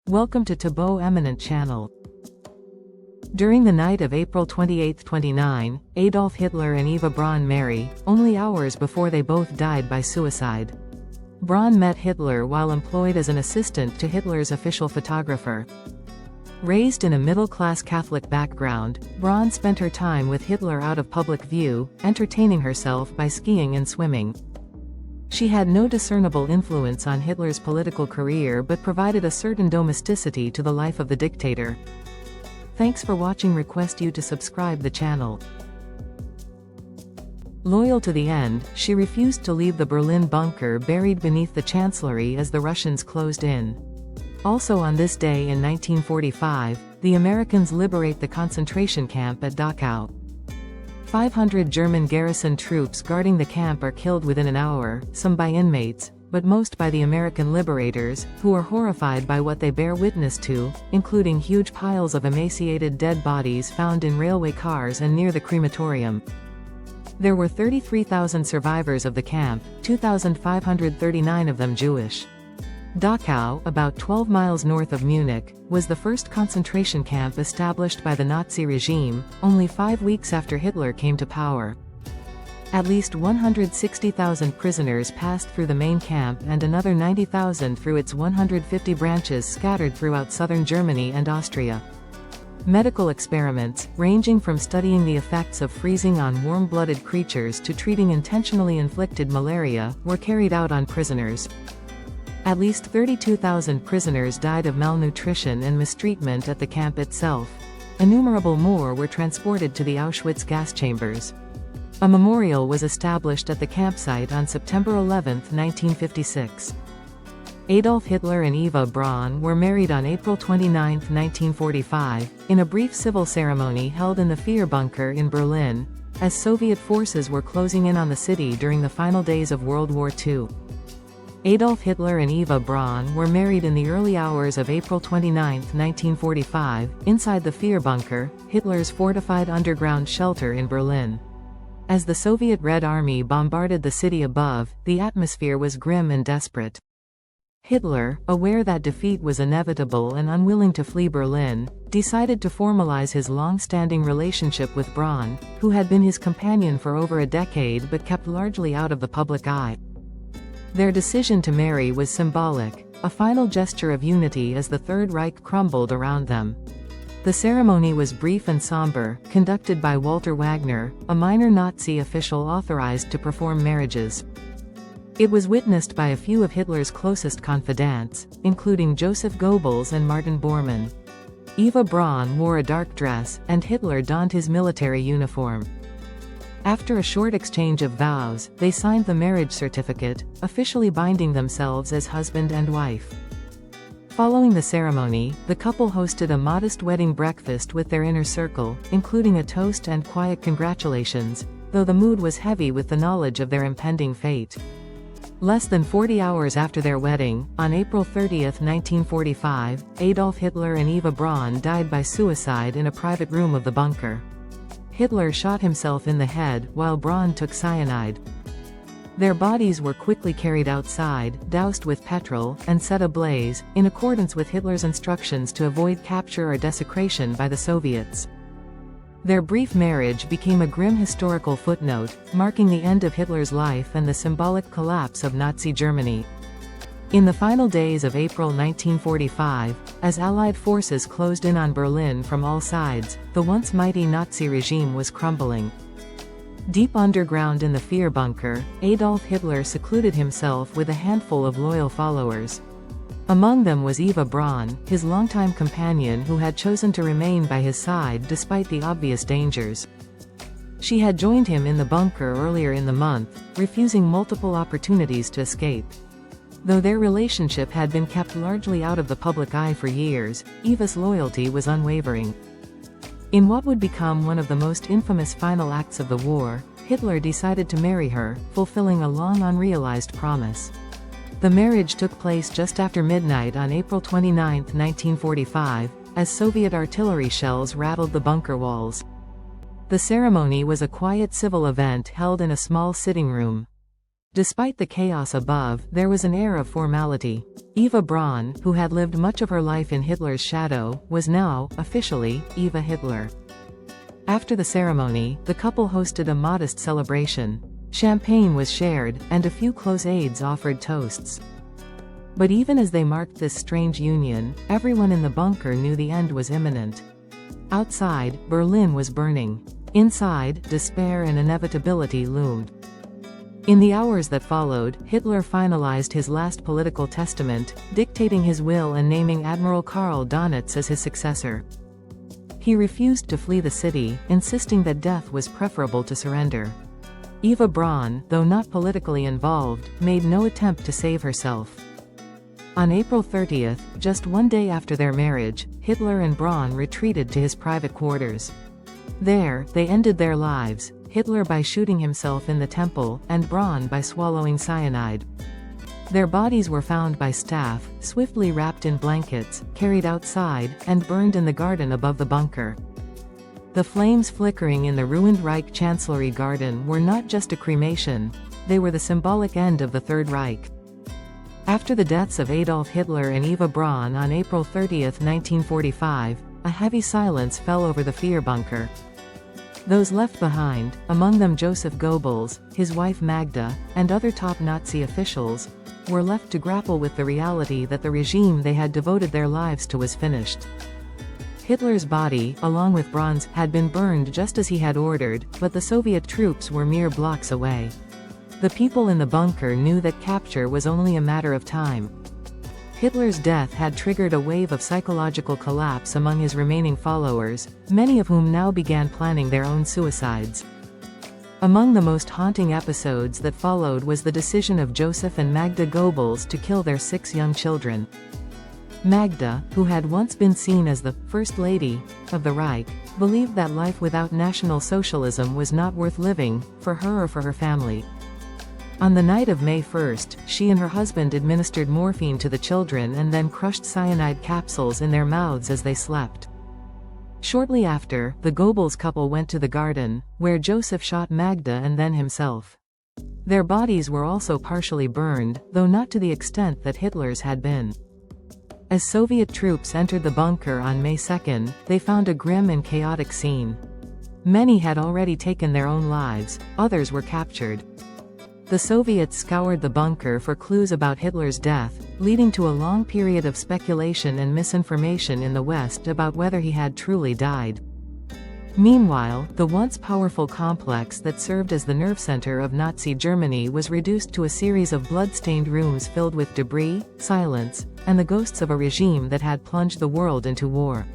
Welcome to Tabo Eminent Channel. During the night of April 28, 29, Adolf Hitler and Eva Braun marry, only hours before they both died by suicide. Braun met Hitler while employed as an assistant to Hitler's official photographer. Raised in a middle-class Catholic background, Braun spent her time with Hitler out of public view, entertaining herself by skiing and swimming. She had no discernible influence on Hitler's political career but provided a certain domesticity to the life of the dictator. Thanks for watching. Request you to subscribe the channel. Loyal to the end, she refused to leave the Berlin bunker buried beneath the chancellery as the Russians closed in. Also on this day in 1945, the Americans liberate the concentration camp at Dachau. 500 German garrison troops guarding the camp are killed within an hour, some by inmates, but most by the American liberators, who are horrified by what they bear witness to, including huge piles of emaciated dead bodies found in railway cars and near the crematorium. There were 33,000 survivors of the camp, 2,539 of them Jewish. Dachau, about 12 miles north of Munich, was the first concentration camp established by the Nazi regime, only 5 weeks after Hitler came to power. At least 160,000 prisoners passed through the main camp and another 90,000 through its 150 branches scattered throughout southern Germany and Austria. Medical experiments, ranging from studying the effects of freezing on warm-blooded creatures to treating intentionally inflicted malaria, were carried out on prisoners. At least 32,000 prisoners died of malnutrition and mistreatment at the camp itself. Innumerable more were transported to the Auschwitz gas chambers. A memorial was established at the campsite on September 11, 1956. Adolf Hitler and Eva Braun were married on April 29, 1945, in a brief civil ceremony held in the Führerbunker in Berlin, as Soviet forces were closing in on the city during the final days of World War II. Adolf Hitler and Eva Braun were married in the early hours of April 29, 1945, inside the Führerbunker, Hitler's fortified underground shelter in Berlin. As the Soviet Red Army bombarded the city above, the atmosphere was grim and desperate. Hitler, aware that defeat was inevitable and unwilling to flee Berlin, decided to formalize his long-standing relationship with Braun, who had been his companion for over a decade but kept largely out of the public eye. Their decision to marry was symbolic, a final gesture of unity as the Third Reich crumbled around them. The ceremony was brief and somber, conducted by Walter Wagner, a minor Nazi official authorized to perform marriages. It was witnessed by a few of Hitler's closest confidants, including Joseph Goebbels and Martin Bormann. Eva Braun wore a dark dress, and Hitler donned his military uniform. After a short exchange of vows, they signed the marriage certificate, officially binding themselves as husband and wife. Following the ceremony, the couple hosted a modest wedding breakfast with their inner circle, including a toast and quiet congratulations, though the mood was heavy with the knowledge of their impending fate. Less than 40 hours after their wedding, on April 30, 1945, Adolf Hitler and Eva Braun died by suicide in a private room of the bunker. Hitler shot himself in the head, while Braun took cyanide. Their bodies were quickly carried outside, doused with petrol, and set ablaze, in accordance with Hitler's instructions to avoid capture or desecration by the Soviets. Their brief marriage became a grim historical footnote, marking the end of Hitler's life and the symbolic collapse of Nazi Germany. In the final days of April 1945, as Allied forces closed in on Berlin from all sides, the once mighty Nazi regime was crumbling. Deep underground in the Führerbunker, Adolf Hitler secluded himself with a handful of loyal followers. Among them was Eva Braun, his longtime companion who had chosen to remain by his side despite the obvious dangers. She had joined him in the bunker earlier in the month, refusing multiple opportunities to escape. Though their relationship had been kept largely out of the public eye for years, Eva's loyalty was unwavering. In what would become one of the most infamous final acts of the war, Hitler decided to marry her, fulfilling a long unrealized promise. The marriage took place just after midnight on April 29, 1945, as Soviet artillery shells rattled the bunker walls. The ceremony was a quiet civil event held in a small sitting room. Despite the chaos above, there was an air of formality. Eva Braun, who had lived much of her life in Hitler's shadow, was now, officially, Eva Hitler. After the ceremony, the couple hosted a modest celebration. Champagne was shared, and a few close aides offered toasts. But even as they marked this strange union, everyone in the bunker knew the end was imminent. Outside, Berlin was burning. Inside, despair and inevitability loomed. In the hours that followed, Hitler finalized his last political testament, dictating his will and naming Admiral Karl Donitz as his successor. He refused to flee the city, insisting that death was preferable to surrender. Eva Braun, though not politically involved, made no attempt to save herself. On April 30th, just one day after their marriage, Hitler and Braun retreated to his private quarters. There, they ended their lives, Hitler by shooting himself in the temple, and Braun by swallowing cyanide. Their bodies were found by staff, swiftly wrapped in blankets, carried outside, and burned in the garden above the bunker. The flames flickering in the ruined Reich Chancellery garden were not just a cremation, they were the symbolic end of the Third Reich. After the deaths of Adolf Hitler and Eva Braun on April 30, 1945, a heavy silence fell over the Führerbunker. Those left behind, among them Joseph Goebbels, his wife Magda, and other top Nazi officials, were left to grapple with the reality that the regime they had devoted their lives to was finished. Hitler's body, along with Braun's, had been burned just as he had ordered, but the Soviet troops were mere blocks away. The people in the bunker knew that capture was only a matter of time. Hitler's death had triggered a wave of psychological collapse among his remaining followers, many of whom now began planning their own suicides. Among the most haunting episodes that followed was the decision of Joseph and Magda Goebbels to kill their 6 young children. Magda, who had once been seen as the First Lady of the Reich, believed that life without National Socialism was not worth living, for her or for her family. On the night of May 1st, she and her husband administered morphine to the children and then crushed cyanide capsules in their mouths as they slept. Shortly after, the Goebbels couple went to the garden, where Joseph shot Magda and then himself. Their bodies were also partially burned, though not to the extent that Hitler's had been. As Soviet troops entered the bunker on May 2nd, they found a grim and chaotic scene. Many had already taken their own lives, others were captured. The Soviets scoured the bunker for clues about Hitler's death, leading to a long period of speculation and misinformation in the West about whether he had truly died. Meanwhile, the once powerful complex that served as the nerve center of Nazi Germany was reduced to a series of blood-stained rooms filled with debris, silence, and the ghosts of a regime that had plunged the world into war.